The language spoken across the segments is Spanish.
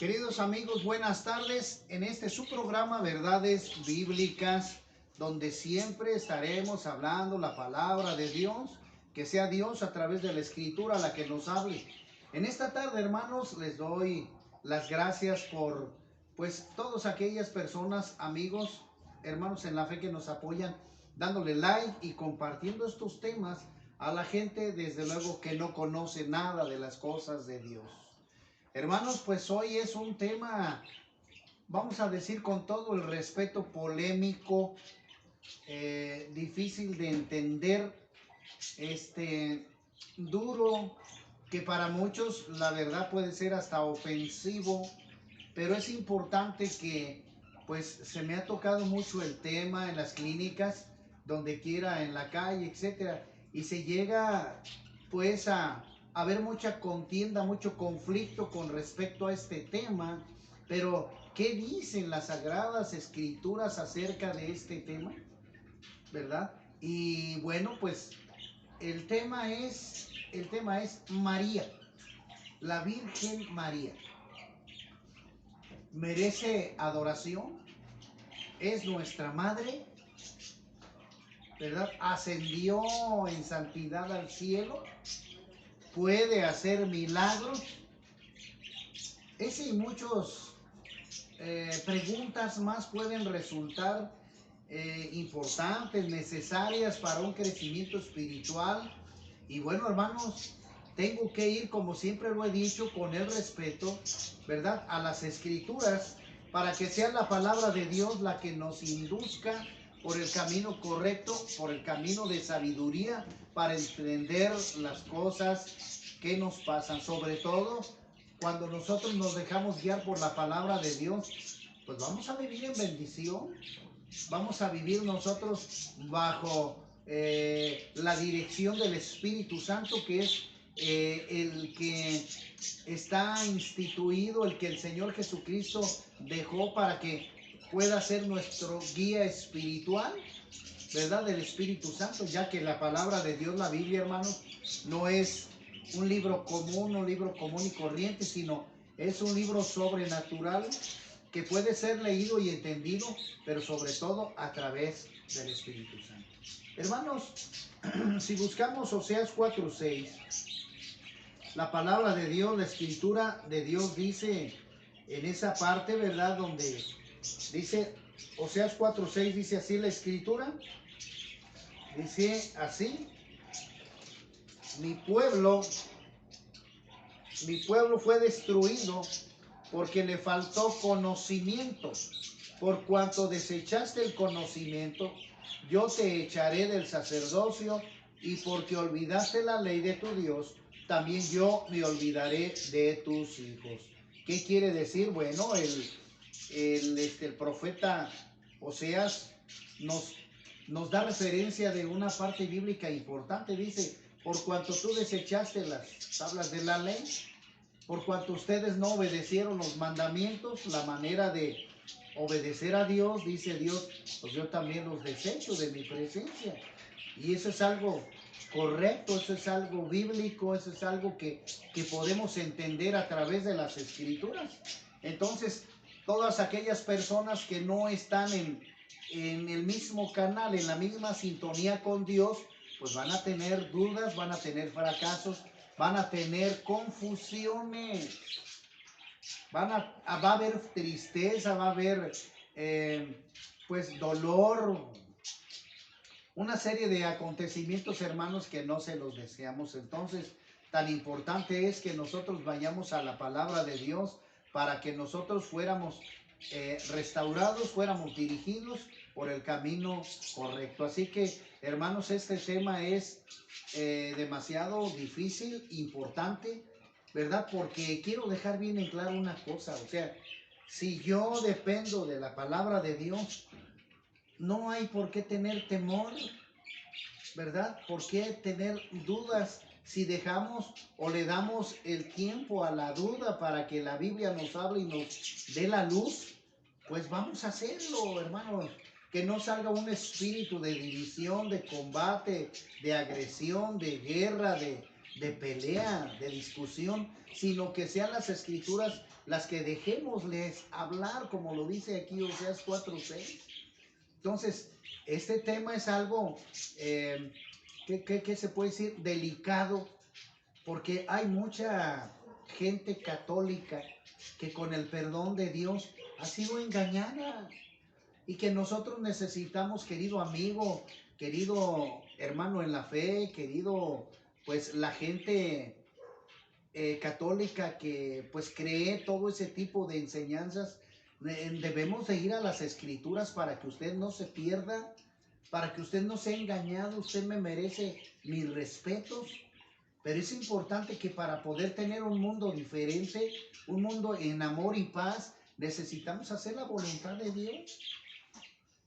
Queridos amigos, buenas tardes. En este su programa Verdades Bíblicas, donde siempre estaremos hablando la palabra de Dios, que sea Dios a través de la Escritura la que nos hable. En esta tarde, hermanos, les doy las gracias por, pues, todas aquellas personas, amigos, hermanos en la fe que nos apoyan, dándole like y compartiendo estos temas a la gente, desde luego, que no conoce nada de las cosas de Dios. Hermanos, pues hoy es un tema, vamos a decir con todo el respeto, polémico, difícil de entender, duro, que para muchos la verdad puede ser hasta ofensivo, pero es importante que, pues se me ha tocado mucho el tema en las clínicas, donde quiera, en la calle, etcétera, y se llega pues a haber mucha contienda, mucho conflicto con respecto a este tema. Pero ¿qué dicen las Sagradas Escrituras acerca de este tema? ¿Verdad? Y bueno, pues el tema es María, la Virgen María. ¿Merece adoración? ¿Es nuestra madre? ¿Verdad? ¿Ascendió en santidad al cielo? ¿Puede hacer milagros? Ese y muchas preguntas más pueden resultar importantes, necesarias para un crecimiento espiritual. Y bueno, hermanos, tengo que ir, como siempre lo he dicho, con el respeto, ¿verdad?, a las Escrituras, para que sea la palabra de Dios la que nos induzca por el camino correcto, por el camino de sabiduría, para entender las cosas que nos pasan. Sobre todo, cuando nosotros nos dejamos guiar por la palabra de Dios, pues vamos a vivir en bendición, vamos a vivir nosotros bajo la dirección del Espíritu Santo, que es el que está instituido, el que el Señor Jesucristo dejó para que pueda ser nuestro guía espiritual, ¿verdad? Del Espíritu Santo, ya que la palabra de Dios, la Biblia, hermanos, no es un libro común y corriente, sino es un libro sobrenatural que puede ser leído y entendido, pero sobre todo a través del Espíritu Santo. Hermanos, si buscamos Oseas 4:6, la palabra de Dios, la Escritura de Dios dice en esa parte, ¿verdad?, donde dice, Oseas 4:6, dice así la Escritura, dice así: mi pueblo fue destruido porque le faltó conocimiento. Por cuanto desechaste el conocimiento, yo te echaré del sacerdocio, y porque olvidaste la ley de tu Dios, también yo me olvidaré de tus hijos. ¿Qué quiere decir? Bueno, el profeta Oseas nos da referencia de una parte bíblica importante. Dice, por cuanto tú desechaste las tablas de la ley, por cuanto ustedes no obedecieron los mandamientos, la manera de obedecer a Dios, dice Dios, pues yo también los desecho de mi presencia. Y eso es algo correcto, eso es algo bíblico, eso es algo que podemos entender a través de las Escrituras. Entonces, todas aquellas personas que no están en el mismo canal, en la misma sintonía con Dios, pues van a tener dudas, van a tener fracasos, van a tener confusiones, va a haber tristeza, va a haber pues dolor, una serie de acontecimientos, hermanos, que no se los deseamos. Entonces, tan importante es que nosotros vayamos a la palabra de Dios para que nosotros fuéramos restaurados, fuéramos dirigidos por el camino correcto. Así que, hermanos, este tema es demasiado difícil, importante, ¿verdad? Porque quiero dejar bien en claro una cosa, o sea, si yo dependo de la palabra de Dios, no hay por qué tener temor, ¿verdad? ¿Por qué tener dudas si dejamos o le damos el tiempo a la duda para que la Biblia nos hable y nos dé la luz? Pues vamos a hacerlo, hermanos. Que no salga un espíritu de división, de combate, de agresión, de guerra, de pelea, de discusión, sino que sean las Escrituras las que dejémosles hablar, como lo dice aquí Oseas 4:6. Entonces, este tema es algo, ¿qué se puede decir? Delicado, porque hay mucha gente católica que con el perdón de Dios ha sido engañada y que nosotros necesitamos, querido amigo, querido hermano en la fe, querido, pues la gente católica que pues cree todo ese tipo de enseñanzas, debemos de ir a las escrituras para que usted no se pierda, para que usted no sea engañado. Usted me merece mis respetos, pero es importante que para poder tener un mundo diferente, un mundo en amor y paz, necesitamos hacer la voluntad de Dios.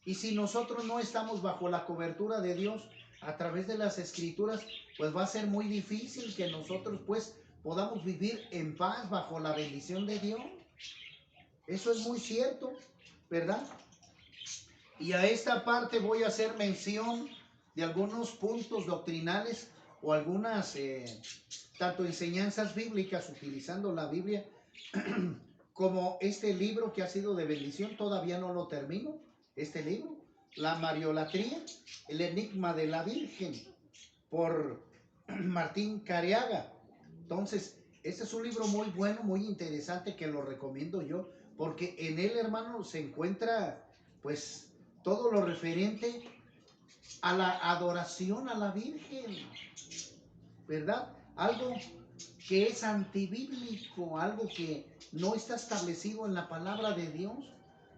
Y si nosotros no estamos bajo la cobertura de Dios a través de las escrituras, pues va a ser muy difícil que nosotros pues podamos vivir en paz bajo la bendición de Dios. Eso es muy cierto, ¿verdad? Y a esta parte voy a hacer mención de algunos puntos doctrinales o algunas tanto enseñanzas bíblicas utilizando la Biblia como este libro que ha sido de bendición. Todavía no lo termino, este libro, La Mariolatría, el enigma de la Virgen, por Martín Careaga. Entonces, este es un libro muy bueno, muy interesante, que lo recomiendo yo, porque en él, hermano, se encuentra pues todo lo referente a la adoración a la Virgen, ¿verdad? Algo que es antibíblico, algo que no está establecido en la palabra de Dios.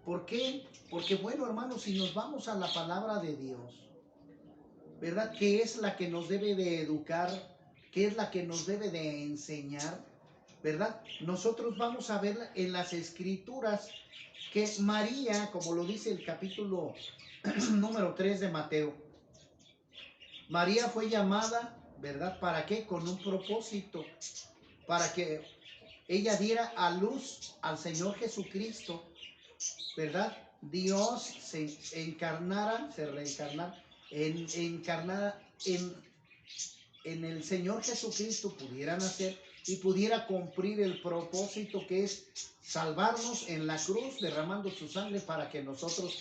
¿Por qué? Porque, bueno, hermanos, si nos vamos a la palabra de Dios, ¿verdad? ¿Qué es la que nos debe de educar? ¿Qué es la que nos debe de enseñar? ¿Verdad? Nosotros vamos a ver en las escrituras que María, como lo dice el capítulo número 3 de Mateo, María fue llamada, ¿verdad? ¿Para qué? Con un propósito, para que ella diera a luz al Señor Jesucristo, ¿verdad? Dios se encarnara, se reencarnara, encarnara en el Señor Jesucristo, pudiera nacer y pudiera cumplir el propósito que es salvarnos en la cruz, derramando su sangre para que nosotros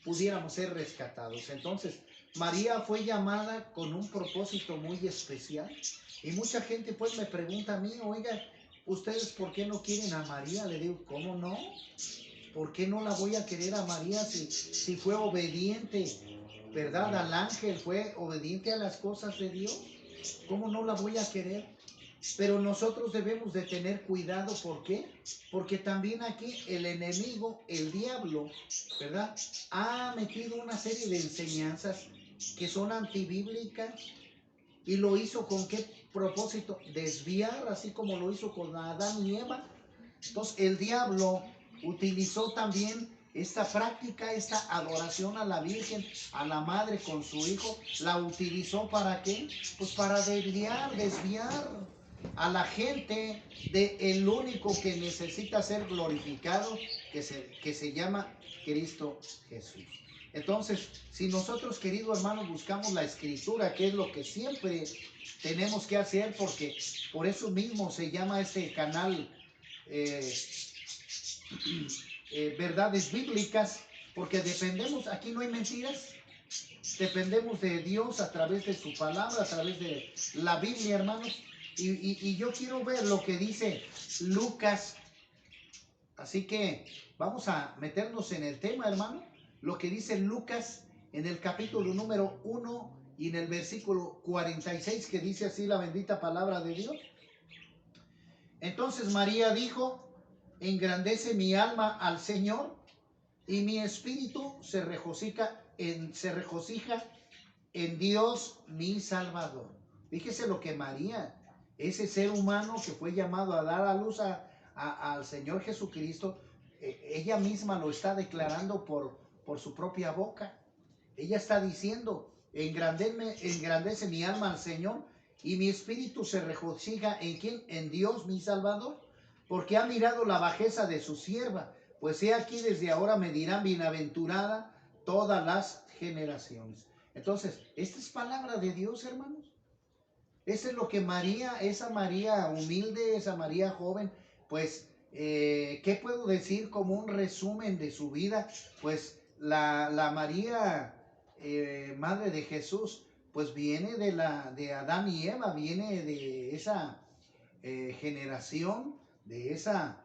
pudiéramos ser rescatados. Entonces, María fue llamada con un propósito muy especial. Y mucha gente pues me pregunta a mí, oiga, ¿ustedes por qué no quieren a María? Le digo, ¿cómo no? ¿Por qué no la voy a querer a María si fue obediente, ¿verdad? Al ángel, fue obediente a las cosas de Dios. ¿Cómo no la voy a querer? Pero nosotros debemos de tener cuidado. ¿Por qué? Porque también aquí el enemigo, el diablo, ¿verdad? Ha metido una serie de enseñanzas que son antibíblicas. ¿Y lo hizo con qué propósito? Desviar, así como lo hizo con Adán y Eva. Entonces el diablo utilizó también esta práctica, esta adoración a la Virgen, a la Madre con su Hijo. ¿La utilizó para qué? Pues para desviar a la gente de el único que necesita ser glorificado, que se llama Cristo Jesús. Entonces, si nosotros, querido hermano, buscamos la escritura, que es lo que siempre tenemos que hacer, porque por eso mismo se llama este canal verdades bíblicas, porque dependemos, aquí no hay mentiras, dependemos de Dios a través de su palabra, a través de la Biblia, hermanos. Y yo quiero ver lo que dice Lucas, así que vamos a meternos en el tema, hermano. Lo que dice Lucas en el capítulo número 1 y en el versículo 46, que dice así la bendita palabra de Dios. Entonces María dijo: engrandece mi alma al Señor, y mi espíritu se regocija en Dios mi Salvador. Fíjese lo que María, ese ser humano que fue llamado a dar a luz al Señor Jesucristo, ella misma lo está declarando por su propia boca. Ella está diciendo: engrandece mi alma al Señor, y mi espíritu se regocija ¿en quién? En Dios mi Salvador, porque ha mirado la bajeza de su sierva. Pues he aquí, desde ahora me dirán bienaventurada todas las generaciones. Entonces, esta es palabra de Dios, hermanos. Eso es lo que María, esa María humilde, esa María joven, pues ¿qué puedo decir como un resumen de su vida? Pues la María, madre de Jesús, pues viene de Adán y Eva, viene de esa generación, de esa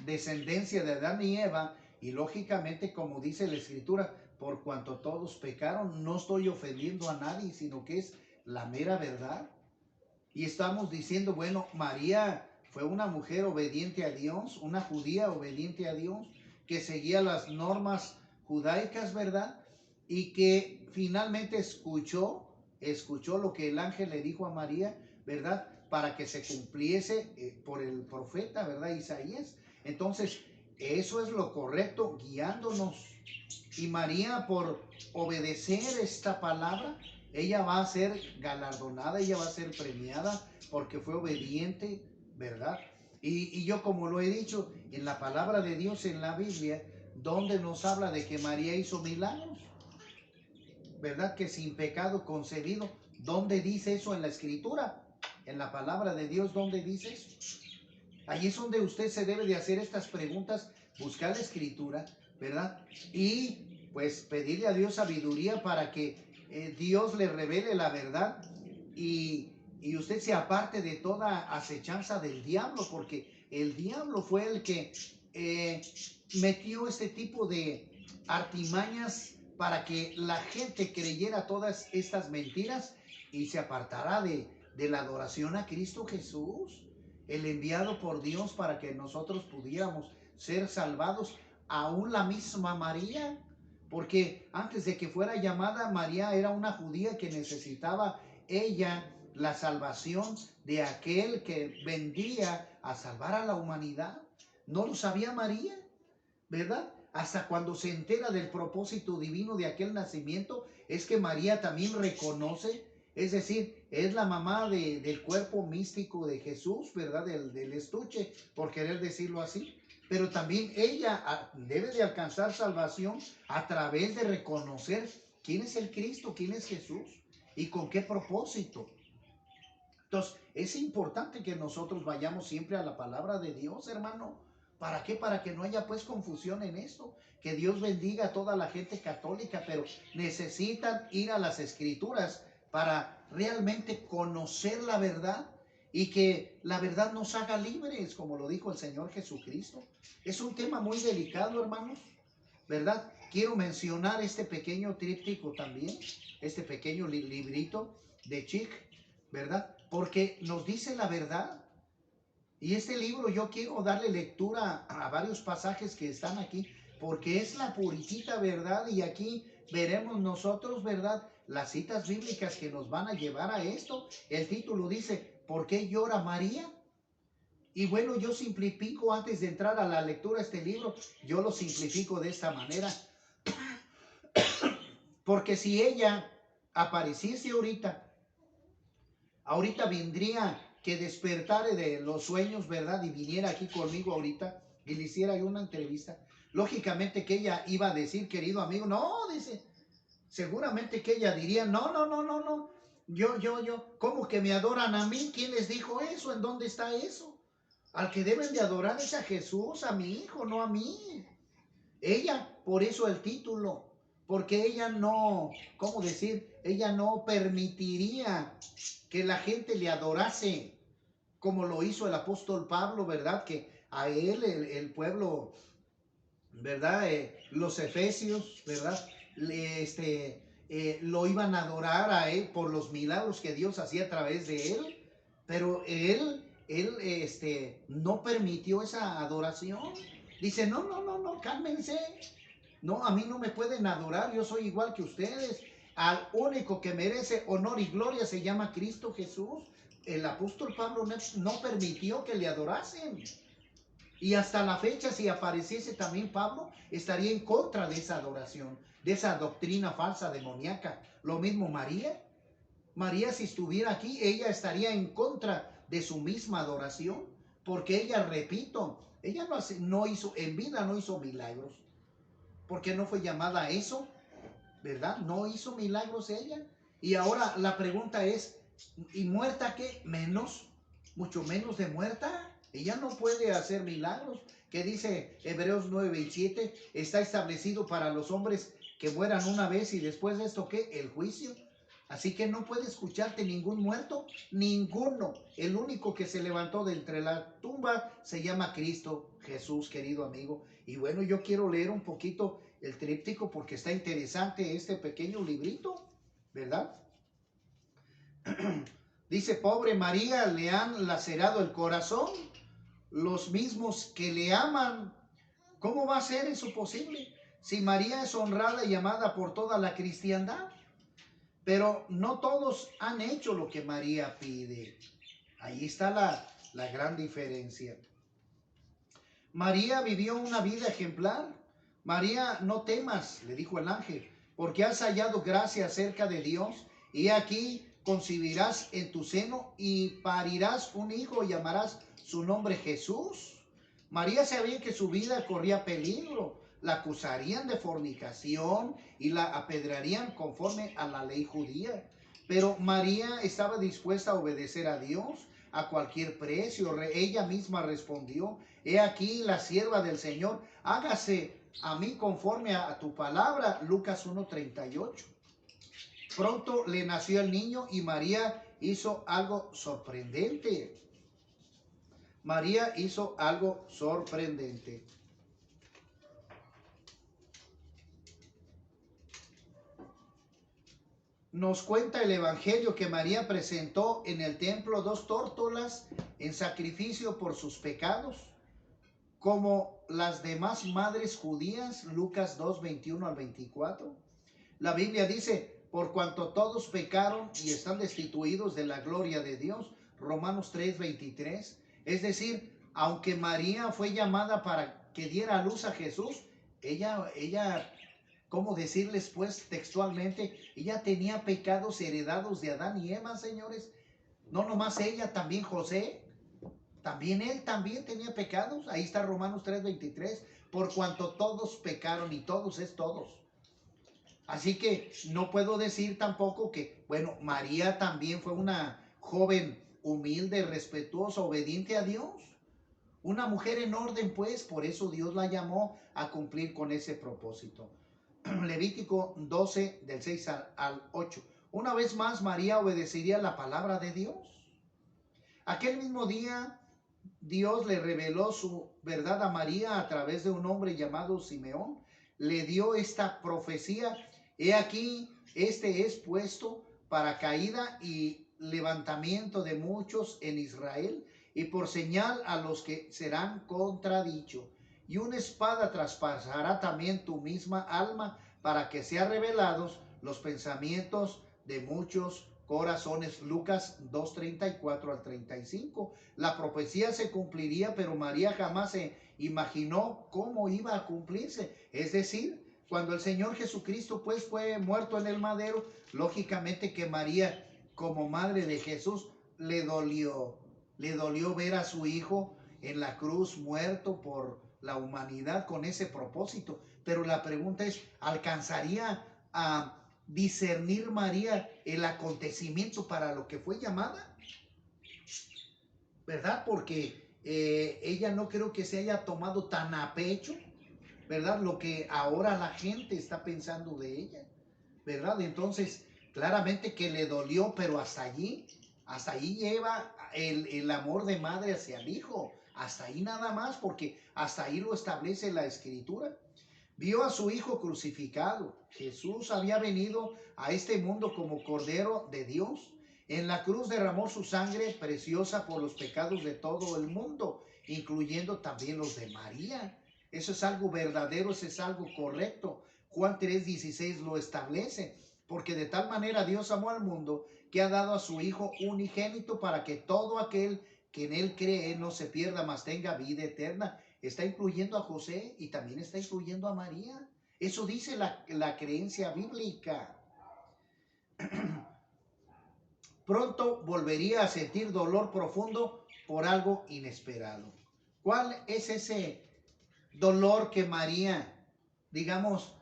descendencia de Adán y Eva, y lógicamente, como dice la Escritura, por cuanto todos pecaron, no estoy ofendiendo a nadie, sino que es la mera verdad. Y estamos diciendo, bueno, María fue una mujer obediente a Dios, una judía obediente a Dios, que seguía las normas judaicas, ¿verdad? Y que finalmente escuchó lo que el ángel le dijo a María, ¿verdad? Para que se cumpliese por el profeta, ¿verdad? Isaías. Entonces, eso es lo correcto, guiándonos. Y María, por obedecer esta palabra, ella va a ser galardonada, ella va a ser premiada porque fue obediente, ¿verdad? Y yo, como lo he dicho, en la palabra de Dios, en la Biblia, donde nos habla de que María hizo milagros, ¿verdad? Que sin pecado concebido, ¿dónde dice eso en la Escritura? En la palabra de Dios, ¿dónde dice eso? Ahí es donde usted se debe de hacer estas preguntas, buscar la Escritura, ¿verdad? Y pues pedirle a Dios sabiduría para que Dios le revele la verdad y usted se aparte de toda acechanza del diablo, porque el diablo fue el que metió este tipo de artimañas para que la gente creyera todas estas mentiras y se apartara de la adoración a Cristo Jesús, el enviado por Dios para que nosotros pudiéramos ser salvados. Aún la misma María, porque antes de que fuera llamada, María era una judía que necesitaba ella la salvación de aquel que vendría a salvar a la humanidad. No lo sabía María, ¿verdad? Hasta cuando se entera del propósito divino de aquel nacimiento, es que María también reconoce, es decir, es la mamá del cuerpo místico de Jesús, ¿verdad? Del estuche, por querer decirlo así. Pero también ella debe de alcanzar salvación a través de reconocer quién es el Cristo, quién es Jesús y con qué propósito. Entonces, es importante que nosotros vayamos siempre a la palabra de Dios, hermano. ¿Para qué? Para que no haya pues confusión en esto. Que Dios bendiga a toda la gente católica, pero necesitan ir a las Escrituras para realmente conocer la verdad y que la verdad nos haga libres, como lo dijo el Señor Jesucristo. Es un tema muy delicado, hermanos, ¿verdad? Quiero mencionar este pequeño tríptico también, este pequeño librito de Chick, ¿verdad? Porque nos dice la verdad. Y este libro yo quiero darle lectura a varios pasajes que están aquí, porque es la puritita verdad y aquí veremos nosotros, ¿verdad? Las citas bíblicas que nos van a llevar a esto. El título dice, ¿por qué llora María? Y bueno, yo simplifico antes de entrar a la lectura de este libro, yo lo simplifico de esta manera. Porque si ella apareciese ahorita vendría que despertare de los sueños, ¿verdad? Y viniera aquí conmigo ahorita y le hiciera yo una entrevista. Lógicamente que ella iba a decir, querido amigo, no, dice, seguramente que ella diría, no, ¿cómo que me adoran a mí? ¿Quién les dijo eso? ¿En dónde está eso? Al que deben de adorar es a Jesús, a mi hijo, no a mí. Ella, por eso el título, porque ella no, ¿cómo decir? Ella no permitiría que la gente le adorase como lo hizo el apóstol Pablo, ¿verdad? Que a él, el pueblo, ¿verdad? Los efesios, ¿verdad? Lo iban a adorar a él por los milagros que Dios hacía a través de él, pero él no permitió esa adoración. Dice, no, cálmense. No, a mí no me pueden adorar, yo soy igual que ustedes. Al único que merece honor y gloria se llama Cristo Jesús. El apóstol Pablo no permitió que le adorasen. Y hasta la fecha, si apareciese también Pablo, estaría en contra de esa adoración, de esa doctrina falsa demoníaca. Lo mismo María. María, si estuviera aquí, ella estaría en contra de su misma adoración, porque ella, repito, ella no hizo, en vida no hizo milagros, porque no fue llamada a eso, ¿verdad? No hizo milagros ella. Y ahora la pregunta es, ¿y muerta qué? Menos, mucho menos de muerta. Ella no puede hacer milagros. Que dice Hebreos 9:27, está establecido para los hombres que mueran una vez y después de esto, ¿qué? El juicio. Así que no puede escucharte ningún muerto, ninguno. El único que se levantó de entre la tumba se llama Cristo Jesús, querido amigo. Y bueno, yo quiero leer un poquito el tríptico porque está interesante este pequeño librito, ¿verdad? Dice, pobre María, le han lacerado el corazón los mismos que le aman. ¿Cómo va a ser eso posible? Si María es honrada y amada por toda la cristiandad. Pero no todos han hecho lo que María pide. Ahí está la gran diferencia. María vivió una vida ejemplar. María, no temas, le dijo el ángel, porque has hallado gracia cerca de Dios, y aquí concebirás en tu seno y parirás un hijo y llamarás su nombre Jesús. María sabía que su vida corría peligro. La acusarían de fornicación y la apedrarían conforme a la ley judía. Pero María estaba dispuesta a obedecer a Dios a cualquier precio. Ella misma respondió, he aquí la sierva del Señor, hágase a mí conforme a tu palabra. Lucas 1:38. Pronto le nació el niño y María hizo algo sorprendente. María hizo algo sorprendente. Nos cuenta el Evangelio que María presentó en el templo 2 tórtolas en sacrificio por sus pecados, como las demás madres judías, Lucas 2:21-24. La Biblia dice, por cuanto todos pecaron y están destituidos de la gloria de Dios, Romanos 3:23. Es decir, aunque María fue llamada para que diera a luz a Jesús, ella ¿cómo decirles pues textualmente? Ella tenía pecados heredados de Adán y Eva, señores. No nomás ella, también José, también él también tenía pecados. Ahí está Romanos 3:23. Por cuanto todos pecaron, y todos es todos. Así que no puedo decir tampoco que, bueno, María también fue una joven humilde, respetuosa, obediente a Dios. Una mujer en orden, pues, por eso Dios la llamó a cumplir con ese propósito. Levítico 12, del 6 al 8. Una vez más, María obedecería la palabra de Dios. Aquel mismo día, Dios le reveló su verdad a María a través de un hombre llamado Simeón. Le dio esta profecía. He aquí, este es puesto para caída y levantamiento de muchos en Israel, y por señal a los que serán contradicho. Y una espada traspasará también tu misma alma, para que sean revelados los pensamientos de muchos corazones. Lucas 2:34-35. La profecía se cumpliría, pero María jamás se imaginó cómo iba a cumplirse. Es decir, cuando el Señor Jesucristo pues fue muerto en el madero, lógicamente que María, como madre de Jesús, le dolió ver a su hijo en la cruz muerto por la humanidad con ese propósito. Pero la pregunta es, ¿alcanzaría a discernir María el acontecimiento para lo que fue llamada? ¿Verdad? Porque ella no creo que se haya tomado tan a pecho, ¿verdad? Lo que ahora la gente está pensando de ella, ¿verdad? Entonces, claramente que le dolió, pero hasta allí lleva el amor de madre hacia el hijo, hasta ahí nada más, porque hasta ahí lo establece la Escritura. Vio a su hijo crucificado. Jesús había venido a este mundo como Cordero de Dios. En la cruz derramó su sangre preciosa por los pecados de todo el mundo, incluyendo también los de María. Eso es algo verdadero, eso es algo correcto. Juan 3:16 lo establece. Porque de tal manera Dios amó al mundo que ha dado a su Hijo unigénito, para que todo aquel que en él cree no se pierda, mas tenga vida eterna. Está incluyendo a José y también está incluyendo a María. Eso dice la creencia bíblica. Pronto volvería a sentir dolor profundo por algo inesperado. ¿Cuál es ese dolor que María, digamos,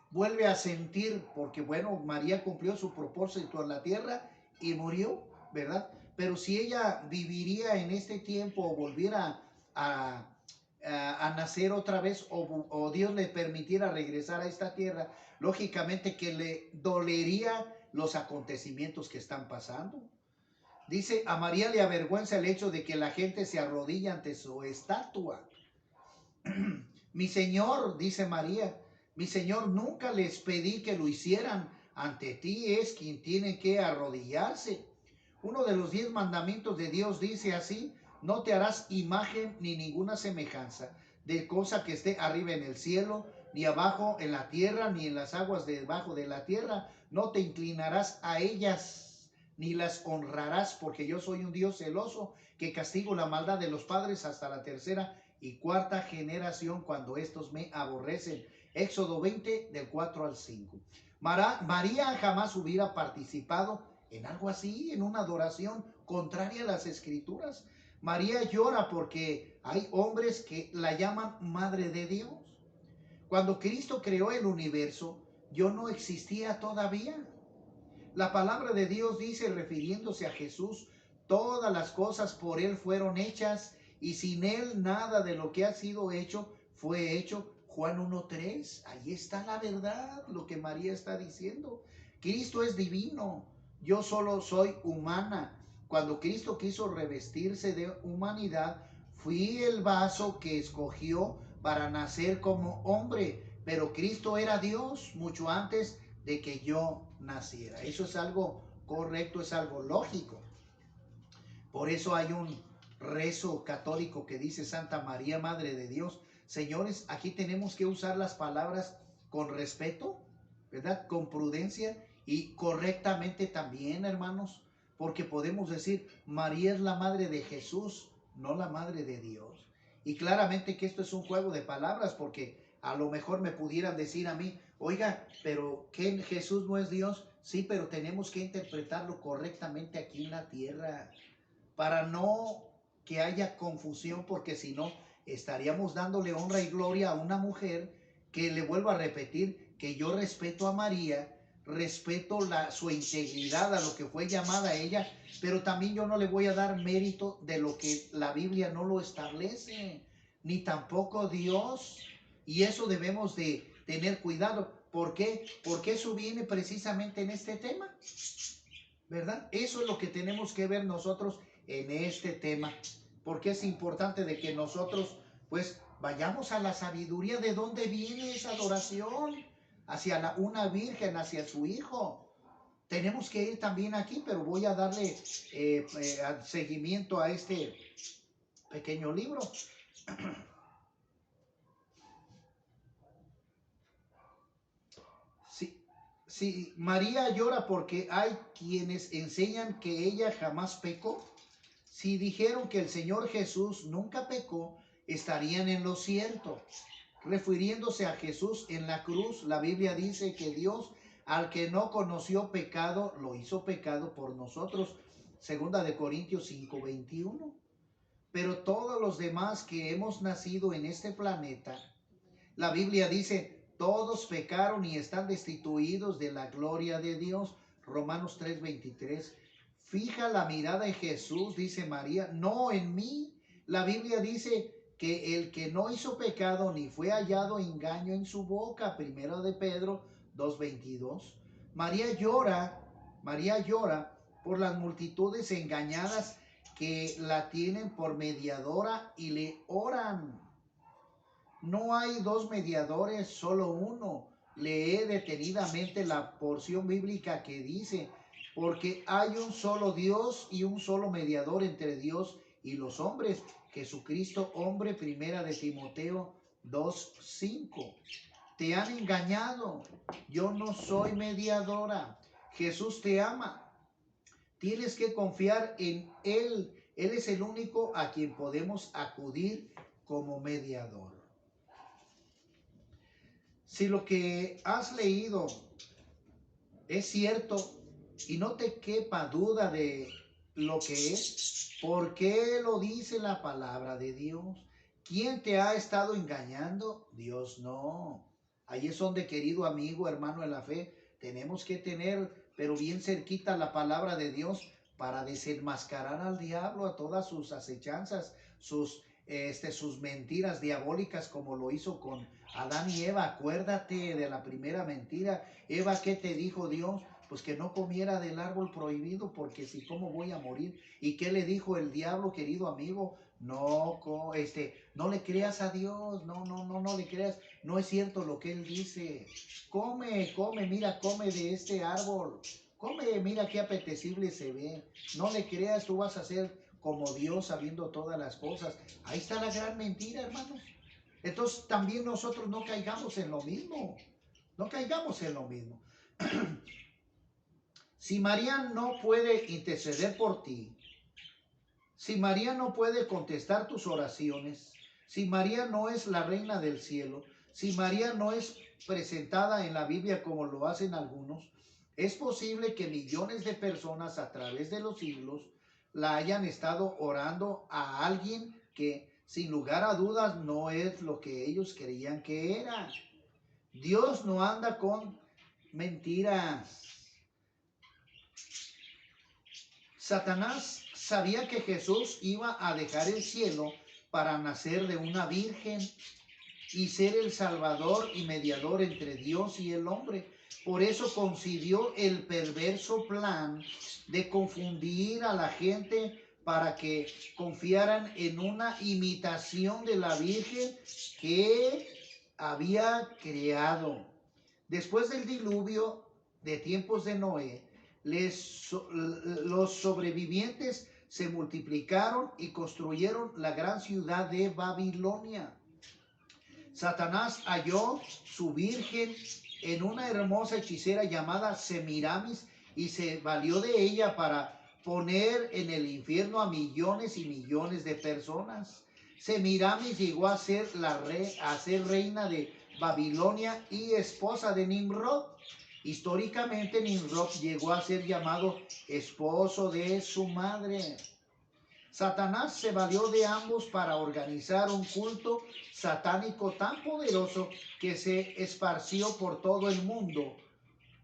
vuelve a sentir? Porque bueno, María cumplió su propósito en la tierra y murió, ¿verdad? pero si ella viviría en este tiempo o volviera a nacer otra vez o Dios le permitiera regresar a esta tierra, lógicamente que le dolería los acontecimientos que están pasando. Dice, a María le avergüenza el hecho de que la gente se arrodilla ante su estatua. Mi Señor, dice María, mi Señor, nunca les pedí que lo hicieran. Ante ti es quien tiene que arrodillarse. Uno de los 10 mandamientos de Dios dice así: no te harás imagen ni ninguna semejanza de cosa que esté arriba en el cielo, ni abajo en la tierra, ni en las aguas debajo de la tierra. No te inclinarás a ellas, ni las honrarás, porque yo soy un Dios celoso, que castigo la maldad de los padres hasta la tercera y cuarta generación, cuando estos me aborrecen. Éxodo 20, del 4 al 5. María jamás hubiera participado en algo así, en una adoración contraria a las escrituras. María llora porque hay hombres que la llaman Madre de Dios. Cuando Cristo creó el universo, yo no existía todavía. La palabra de Dios dice, refiriéndose a Jesús, todas las cosas por Él fueron hechas y sin Él nada de lo que ha sido hecho fue hecho. Juan 1:3, ahí está la verdad, lo que María está diciendo. Cristo es divino, yo solo soy humana. Cuando Cristo quiso revestirse de humanidad, fui el vaso que escogió para nacer como hombre, pero Cristo era Dios mucho antes de que yo naciera. Eso es algo correcto, es algo lógico. Por eso hay un rezo católico que dice: Santa María, Madre de Dios. Señores, aquí tenemos que usar las palabras con respeto, ¿verdad? Con prudencia y correctamente también, hermanos, porque podemos decir, María es la madre de Jesús, no la madre de Dios. Y claramente que esto es un juego de palabras, porque a lo mejor me pudieran decir a mí, oiga, pero ¿qué, Jesús no es Dios? Sí, pero tenemos que interpretarlo correctamente aquí en la tierra, para no que haya confusión, porque si no, estaríamos dándole honra y gloria a una mujer que, le vuelvo a repetir, que yo respeto a María, respeto su integridad, a lo que fue llamada ella, pero también yo no le voy a dar mérito de lo que la Biblia no lo establece, ni tampoco Dios, y eso debemos de tener cuidado. ¿Por qué? Porque eso viene precisamente en este tema, ¿verdad? Eso es lo que tenemos que ver nosotros en este tema, porque es importante de que nosotros pues vayamos a la sabiduría de dónde viene esa adoración hacia una virgen, hacia su hijo. Tenemos que ir también aquí, pero voy a darle seguimiento a este pequeño libro. Si María llora porque hay quienes enseñan que ella jamás pecó. Si dijeron que el Señor Jesús nunca pecó, estarían en lo cierto. Refiriéndose a Jesús en la cruz, la Biblia dice que Dios, al que no conoció pecado, lo hizo pecado por nosotros. Segunda de Corintios 5:21. Pero todos los demás que hemos nacido en este planeta, la Biblia dice, todos pecaron y están destituidos de la gloria de Dios. Romanos 3:23. Fija la mirada en Jesús, dice María, no en mí. La Biblia dice que el que no hizo pecado ni fue hallado engaño en su boca. Primero de Pedro 2:22. María llora por las multitudes engañadas que la tienen por mediadora y le oran. No hay dos mediadores, solo uno. Lee detenidamente la porción bíblica que dice, porque hay un solo Dios y un solo mediador entre Dios y los hombres, Jesucristo hombre. Primera de Timoteo 2:5. Te han engañado, yo no soy mediadora. Jesús te ama. Tienes que confiar en Él. Él es el único a quien podemos acudir como mediador. Si lo que has leído es cierto y no te quepa duda de lo que es, ¿por qué lo dice la palabra de Dios? ¿Quién te ha estado engañando? Dios no. Ahí es donde, querido amigo, hermano en la fe, tenemos que tener, pero bien cerquita, la palabra de Dios para desenmascarar al diablo, a todas sus acechanzas, sus mentiras diabólicas, como lo hizo con Adán y Eva. Acuérdate de la primera mentira. Eva, ¿qué te dijo Dios? Pues que no comiera del árbol prohibido, porque si como voy a morir. ¿Y qué le dijo el diablo, querido amigo? No, no le creas a Dios, no le creas. No es cierto lo que él dice. Come, mira, come de este árbol. Come, mira qué apetecible se ve. No le creas, tú vas a ser como Dios sabiendo todas las cosas. Ahí está la gran mentira, hermanos. Entonces también nosotros no caigamos en lo mismo. No caigamos en lo mismo. Si María no puede interceder por ti, si María no puede contestar tus oraciones, si María no es la reina del cielo, si María no es presentada en la Biblia como lo hacen algunos, es posible que millones de personas a través de los siglos la hayan estado orando a alguien que sin lugar a dudas no es lo que ellos creían que era. Dios no anda con mentiras. Satanás sabía que Jesús iba a dejar el cielo para nacer de una virgen y ser el Salvador y mediador entre Dios y el hombre. Por eso concibió el perverso plan de confundir a la gente para que confiaran en una imitación de la Virgen que había creado. Después del diluvio de tiempos de Noé, los sobrevivientes se multiplicaron y construyeron la gran ciudad de Babilonia. Satanás halló su virgen en una hermosa hechicera llamada Semiramis y se valió de ella para poner en el infierno a millones y millones de personas. Semiramis llegó a ser reina de Babilonia y esposa de Nimrod. Históricamente Nimrod llegó a ser llamado esposo de su madre. Satanás se valió de ambos para organizar un culto satánico tan poderoso que se esparció por todo el mundo.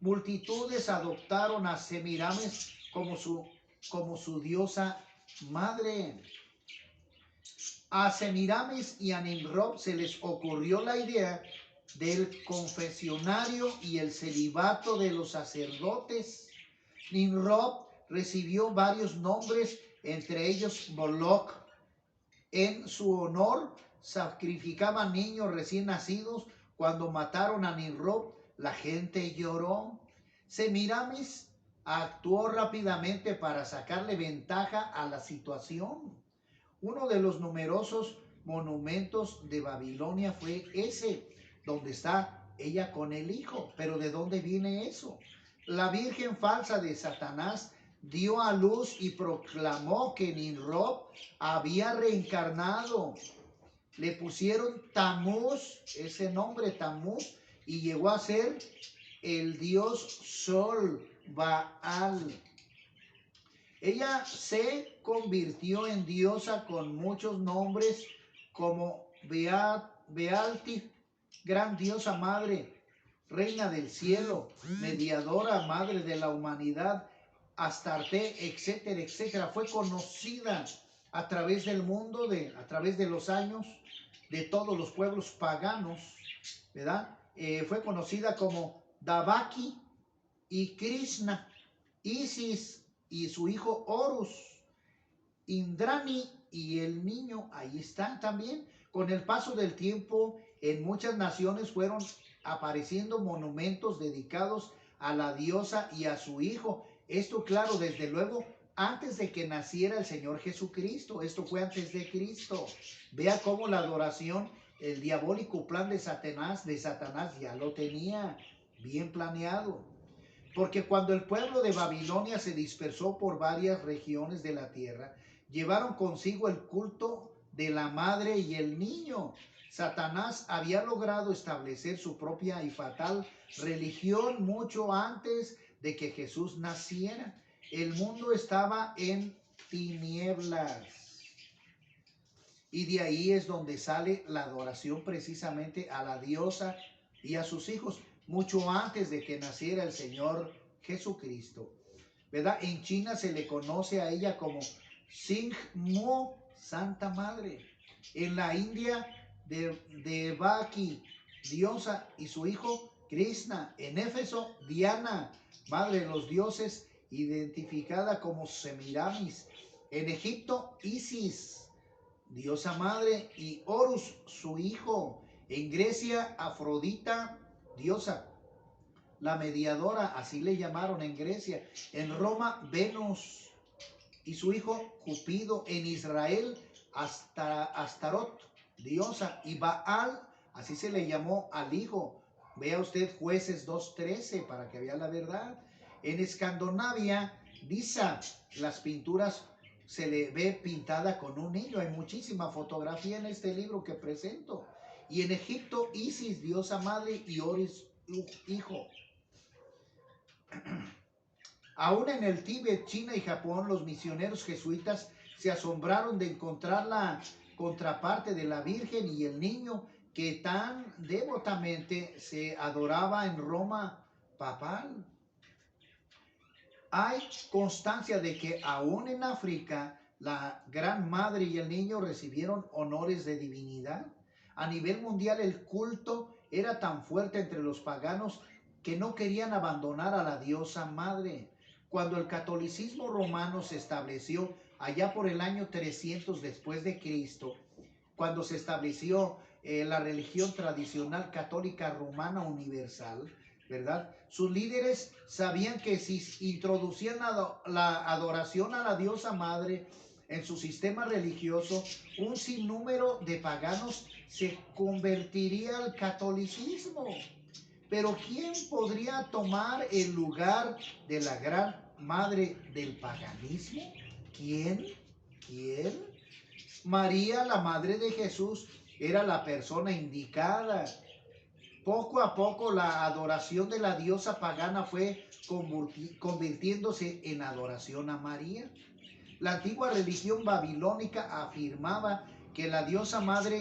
Multitudes adoptaron a Semiramis como su diosa madre. A Semiramis y a Nimrod se les ocurrió la idea del confesionario y el celibato de los sacerdotes. Nimrod recibió varios nombres, entre ellos Moloch. En su honor sacrificaban niños recién nacidos. Cuando mataron a Nimrod, la gente lloró. Semiramis actuó rápidamente para sacarle ventaja a la situación. Uno de los numerosos monumentos de Babilonia fue ese, donde está ella con el hijo. Pero ¿de dónde viene eso? La virgen falsa de Satanás dio a luz y proclamó que Nimrod había reencarnado. Le pusieron Tamuz, ese nombre Tamuz, y llegó a ser el dios Sol, Baal. Ella se convirtió en diosa con muchos nombres como Bealti, gran diosa madre, reina del cielo, mediadora, madre de la humanidad, Astarte, etcétera, etcétera. Fue conocida a través del mundo, a través de los años, de todos los pueblos paganos, ¿verdad? Fue conocida como Davaki y Krishna, Isis y su hijo Horus, Indrani y el niño, ahí están también. Con el paso del tiempo, en muchas naciones fueron apareciendo monumentos dedicados a la diosa y a su hijo. Esto, claro, desde luego, antes de que naciera el Señor Jesucristo. Esto fue antes de Cristo. Vea cómo la adoración, el diabólico plan de Satanás ya lo tenía bien planeado. Porque cuando el pueblo de Babilonia se dispersó por varias regiones de la tierra, llevaron consigo el culto de la madre y el niño. Satanás había logrado establecer su propia y fatal religión mucho antes de que Jesús naciera. El mundo estaba en tinieblas. Y de ahí es donde sale la adoración precisamente a la diosa y a sus hijos, mucho antes de que naciera el Señor Jesucristo. ¿verdad? En China se le conoce a ella como Singmo, Santa Madre. En la India, Devaki, diosa, y su hijo Krishna. En Éfeso, Diana, madre de los dioses, identificada como Semiramis. En Egipto, Isis, diosa madre, y Horus, su hijo. En Grecia, Afrodita, diosa, la mediadora, así le llamaron en Grecia. En Roma, Venus y su hijo Cupido. En Israel, Astarot, diosa, y Baal, así se le llamó al hijo. Vea usted Jueces 2:13 para que vea la verdad. En Escandinavia, Disa, las pinturas se le ve pintada con un niño. Hay muchísima fotografía en este libro que presento. Y en Egipto, Isis, diosa madre, y Horus, hijo. Aún en el Tíbet, China y Japón, los misioneros jesuitas se asombraron de encontrar la contraparte de la Virgen y el niño que tan devotamente se adoraba en Roma papal. Hay constancia de que aún en África la Gran Madre y el niño recibieron honores de divinidad. A nivel mundial el culto era tan fuerte entre los paganos que no querían abandonar a la diosa madre. Cuando el catolicismo romano se estableció allá por el año 300 después de Cristo, cuando se estableció la religión tradicional católica romana universal, ¿verdad? Sus líderes sabían que si introducían la adoración a la diosa madre en su sistema religioso, un sinnúmero de paganos se convertiría al catolicismo. Pero ¿quién podría tomar el lugar de la gran madre del paganismo? ¿Quién? ¿Quién? María, la madre de Jesús, era la persona indicada. Poco a poco la adoración de la diosa pagana fue convirtiéndose en adoración a María. La antigua religión babilónica afirmaba que la diosa madre